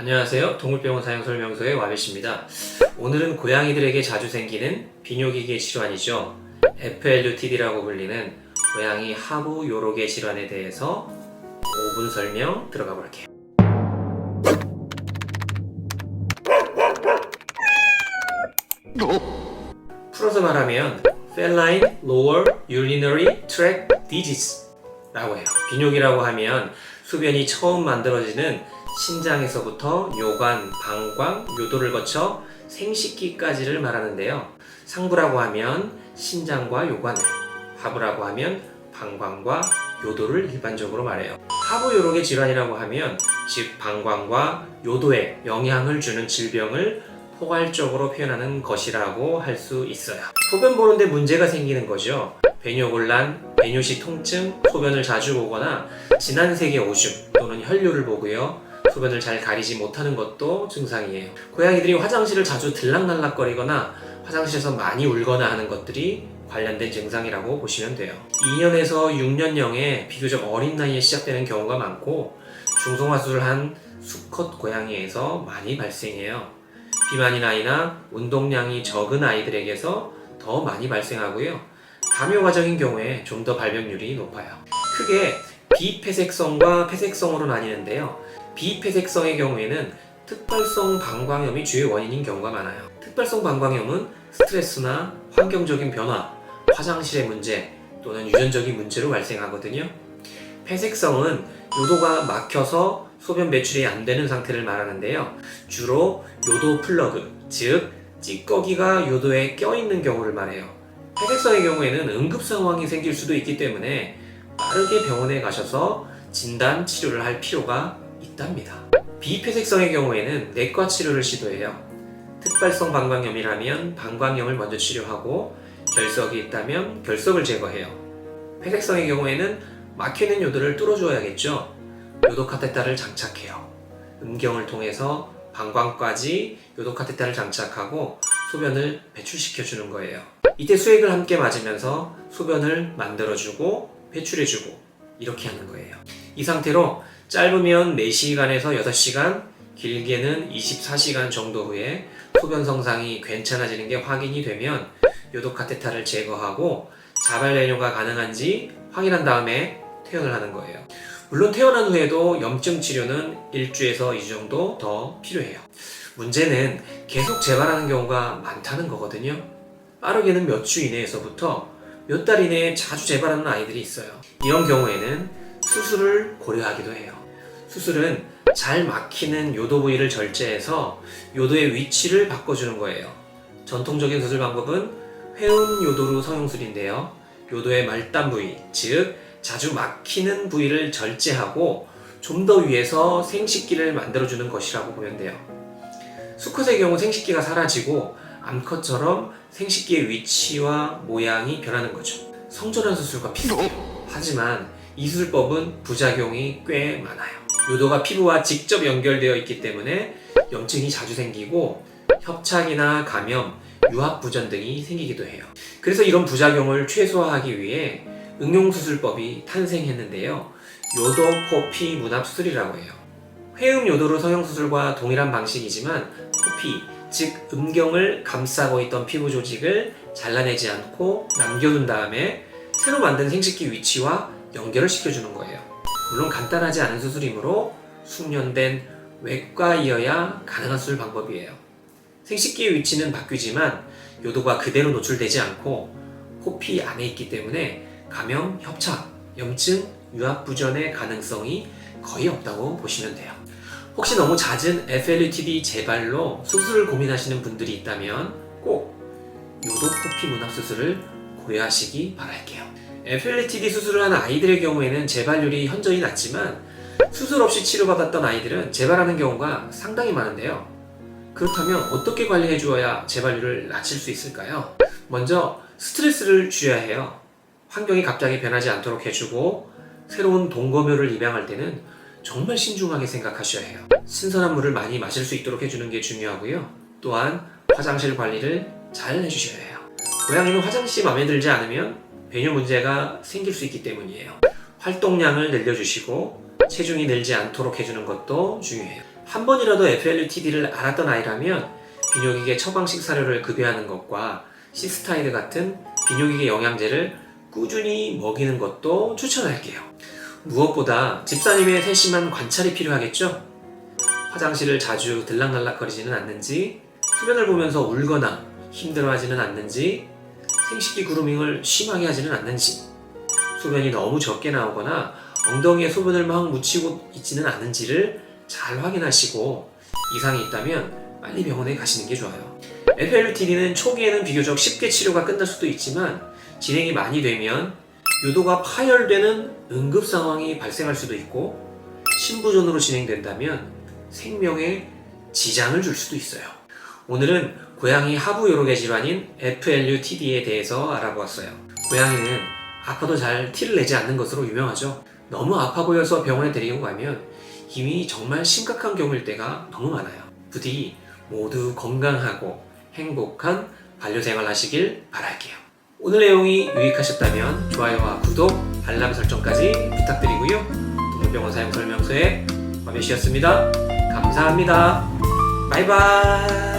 안녕하세요. 동물병원 사용설명서의 와비씨입니다. 오늘은 고양이들에게 자주 생기는 비뇨기계 질환이죠. FLUTD라고 불리는 고양이 하부 요로계 질환에 대해서 5분 설명 들어가 볼게요. 풀어서 말하면 Feline Lower Urinary Tract Disease 라고 해요. 비뇨기라고 하면 소변이 처음 만들어지는 신장에서부터 요관, 방광, 요도를 거쳐 생식기까지를 말하는데요. 상부라고 하면 신장과 요관을, 하부라고 하면 방광과 요도를 일반적으로 말해요. 하부 요로계 질환이라고 하면 즉 방광과 요도에 영향을 주는 질병을 포괄적으로 표현하는 것이라고 할 수 있어요. 소변 보는데 문제가 생기는 거죠. 배뇨곤란, 배뇨시 통증, 소변을 자주 보거나 진한 색의 오줌 또는 혈뇨를 보고요. 소변을 잘 가리지 못하는 것도 증상이에요. 고양이들이 화장실을 자주 들락날락거리거나 화장실에서 많이 울거나 하는 것들이 관련된 증상이라고 보시면 돼요. 2년에서 6년령에 비교적 어린 나이에 시작되는 경우가 많고 중성화술을 한 수컷 고양이에서 많이 발생해요. 비만인 아이나 운동량이 적은 아이들에게서 더 많이 발생하고요. 감요 과정인 경우에 좀 더 발병률이 높아요. 크게 비폐색성과 폐색성으로 나뉘는데요. 비폐색성의 경우에는 특발성 방광염이 주요 원인인 경우가 많아요. 특발성 방광염은 스트레스나 환경적인 변화, 화장실의 문제 또는 유전적인 문제로 발생하거든요. 폐색성은 요도가 막혀서 소변 배출이 안 되는 상태를 말하는데요. 주로 요도 플러그, 즉 찌꺼기가 요도에 껴있는 경우를 말해요. 폐색성의 경우에는 응급 상황이 생길 수도 있기 때문에 빠르게 병원에 가셔서 진단 치료를 할 필요가 있답니다. 비폐색성의 경우에는 내과 치료를 시도해요. 특발성 방광염이라면 방광염을 먼저 치료하고 결석이 있다면 결석을 제거해요. 폐색성의 경우에는 막히는 요도를 뚫어줘야겠죠. 요도 카테터를 장착해요. 음경을 통해서 방광까지 요도 카테터를 장착하고 소변을 배출시켜주는 거예요. 이때 수액을 함께 맞으면서 소변을 만들어주고 배출해주고 이렇게 하는 거예요. 이 상태로 짧으면 4시간에서 6시간, 길게는 24시간 정도 후에 소변 성상이 괜찮아지는 게 확인이 되면 요도 카테터를 제거하고 자발 내뇨가 가능한지 확인한 다음에 퇴원을 하는 거예요. 물론 퇴원한 후에도 염증 치료는 1주에서 2주 정도 더 필요해요. 문제는 계속 재발하는 경우가 많다는 거거든요. 빠르게는 몇 주 이내에서부터 몇 달 이내에 자주 재발하는 아이들이 있어요. 이런 경우에는 수술을 고려하기도 해요. 수술은 잘 막히는 요도 부위를 절제해서 요도의 위치를 바꿔주는 거예요. 전통적인 수술 방법은 회음 요도루 성형술인데요. 요도의 말단 부위, 즉 자주 막히는 부위를 절제하고 좀 더 위에서 생식기를 만들어주는 것이라고 보면 돼요. 수컷의 경우 생식기가 사라지고 암컷처럼 생식기의 위치와 모양이 변하는 거죠. 성전환 수술과 비슷해요. 하지만 이 수술법은 부작용이 꽤 많아요. 요도가 피부와 직접 연결되어 있기 때문에 염증이 자주 생기고 협착이나 감염, 유합부전 등이 생기기도 해요. 그래서 이런 부작용을 최소화하기 위해 응용수술법이 탄생했는데요. 요도 포피 문합수술이라고 해요. 회음 요도루 성형수술과 동일한 방식이지만 포피, 즉 음경을 감싸고 있던 피부 조직을 잘라내지 않고 남겨둔 다음에 새로 만든 생식기 위치와 연결을 시켜주는 거예요. 물론 간단하지 않은 수술이므로 숙련된 외과이어야 가능한 수술 방법이에요. 생식기의 위치는 바뀌지만 요도가 그대로 노출되지 않고 포피 안에 있기 때문에 감염, 협착, 염증, 유합부전의 가능성이 거의 없다고 보시면 돼요. 혹시 너무 잦은 FLUTD 재발로 수술을 고민하시는 분들이 있다면 꼭 요도 포피 문합 수술을 고려하시기 바랄게요. FLUTD 수술을 한 아이들의 경우에는 재발률이 현저히 낮지만 수술 없이 치료받았던 아이들은 재발하는 경우가 상당히 많은데요. 그렇다면 어떻게 관리해 주어야 재발률을 낮출 수 있을까요? 먼저 스트레스를 줄여야 해요. 환경이 갑자기 변하지 않도록 해주고 새로운 동거묘를 입양할 때는 정말 신중하게 생각하셔야 해요. 신선한 물을 많이 마실 수 있도록 해주는 게 중요하고요. 또한 화장실 관리를 잘 해주셔야 해요. 고양이는 화장실이 마음에 들지 않으면 배뇨 문제가 생길 수 있기 때문이에요. 활동량을 늘려주시고 체중이 늘지 않도록 해주는 것도 중요해요. 한 번이라도 FLUTD를 알았던 아이라면 비뇨기계 처방식 사료를 급여하는 것과 시스타이드 같은 비뇨기계 영양제를 꾸준히 먹이는 것도 추천할게요. 무엇보다 집사님의 세심한 관찰이 필요하겠죠? 화장실을 자주 들락날락거리지는 않는지, 소변을 보면서 울거나 힘들어하지는 않는지, 생식기 그루밍을 심하게 하지는 않는지, 소변이 너무 적게 나오거나 엉덩이에 소변을 막 묻히고 있지는 않은지를 잘 확인하시고 이상이 있다면 빨리 병원에 가시는 게 좋아요. FLUTD는 초기에는 비교적 쉽게 치료가 끝날 수도 있지만 진행이 많이 되면 요도가 파열되는 응급 상황이 발생할 수도 있고 신부전으로 진행된다면 생명에 지장을 줄 수도 있어요. 오늘은 고양이 하부 요로계 질환인 FLUTD에 대해서 알아보았어요. 고양이는 아파도 잘 티를 내지 않는 것으로 유명하죠. 너무 아파 보여서 병원에 데리고 가면 이미 정말 심각한 경우일 때가 너무 많아요. 부디 모두 건강하고 행복한 반려생활 하시길 바랄게요. 오늘 내용이 유익하셨다면 좋아요와 구독, 알람 설정까지 부탁드리고요. 동물병원 사용 설명서에 화면이었습니다. 감사합니다. 바이바이.